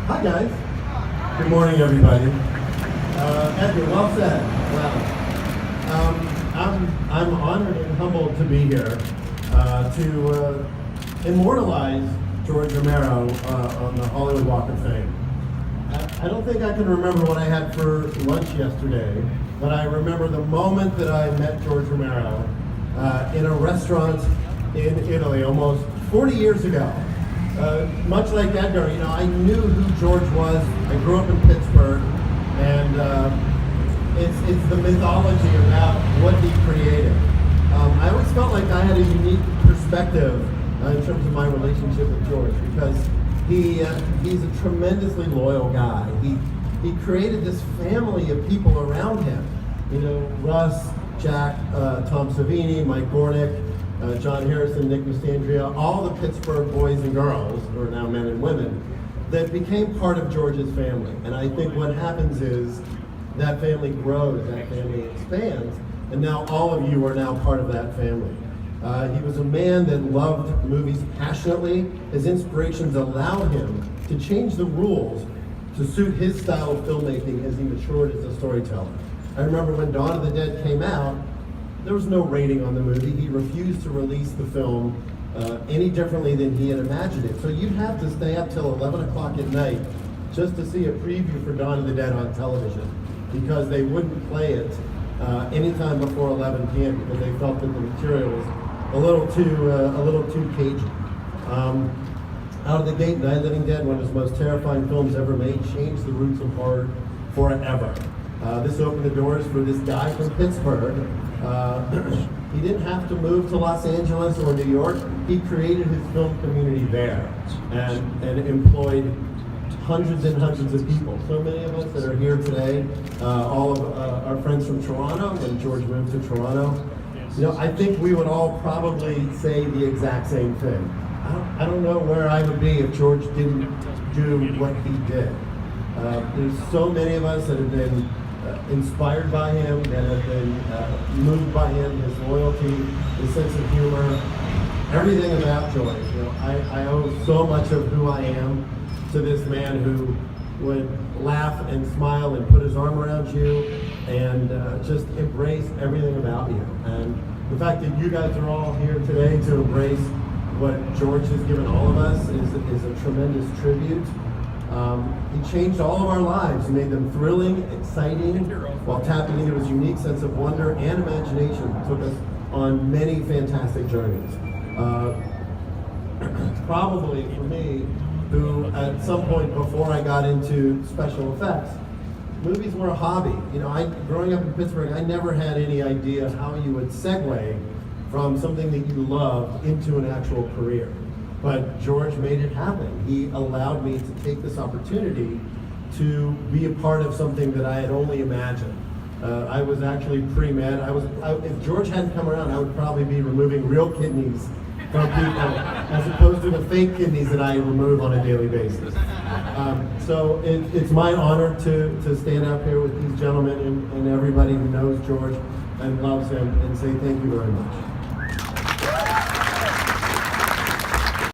Hi guys. Good morning, everybody. Edgar, well said. Wow. I'm honored and humbled to be here to immortalize George Romero on the Hollywood Walk of Fame. I don't think I can remember what I had for lunch yesterday, but I remember the moment that I met George Romero in a restaurant in Italy almost 40 years ago. Much like Edgar, I knew who George was. I grew up in Pittsburgh, and it's the mythology about what he created. I always felt like I had a unique perspective in terms of my relationship with George, because he's a tremendously loyal guy. He created this family of people around him. Russ, Jack, Tom Savini, Mike Gornick, John Harrison, Nick Mastandrea, all the Pittsburgh boys and girls, who are now men and women, that became part of George's family. And I think what happens is that family grows, that family expands, and now all of you are now part of that family. He was a man that loved movies passionately. His inspirations allowed him to change the rules to suit his style of filmmaking as he matured as a storyteller. I remember when Dawn of the Dead came out, there was no rating on the movie. He refused to release the film any differently than he had imagined it. So you'd have to stay up till 11 o'clock at night just to see a preview for Dawn of the Dead on television, because they wouldn't play it anytime before 11 p.m. because they felt that the material was a little too cagey. Out of the gate, Night of the Living Dead, one of his most terrifying films ever made, changed the roots of horror forever. This opened the doors for this guy from Pittsburgh. He didn't have to move to Los Angeles or New York. He created his film community there and employed hundreds and hundreds of people. So many of us that are here today, all of our friends from Toronto, when George moved to Toronto, I think we would all probably say the exact same thing. I don't know where I would be if George didn't do what he did. There's so many of us that have been inspired by him, that have been moved by him, his loyalty, his sense of humor, everything about George. I owe so much of who I am to this man who would laugh and smile and put his arm around you and just embrace everything about you. And the fact that you guys are all here today to embrace what George has given all of us is a tremendous tribute. He changed all of our lives. He made them thrilling, exciting, while tapping into his unique sense of wonder and imagination. Took us on many fantastic journeys. Probably for me, who at some point before I got into special effects, movies were a hobby. Growing up in Pittsburgh, I never had any idea how you would segue from something that you loved into an actual career. But George made it happen. He allowed me to take this opportunity to be a part of something that I had only imagined. I was actually pre-med. If George hadn't come around, I would probably be removing real kidneys from people as opposed to the fake kidneys that I remove on a daily basis. So it's my honor to stand up here with these gentlemen and everybody who knows George and loves him and say thank you very much.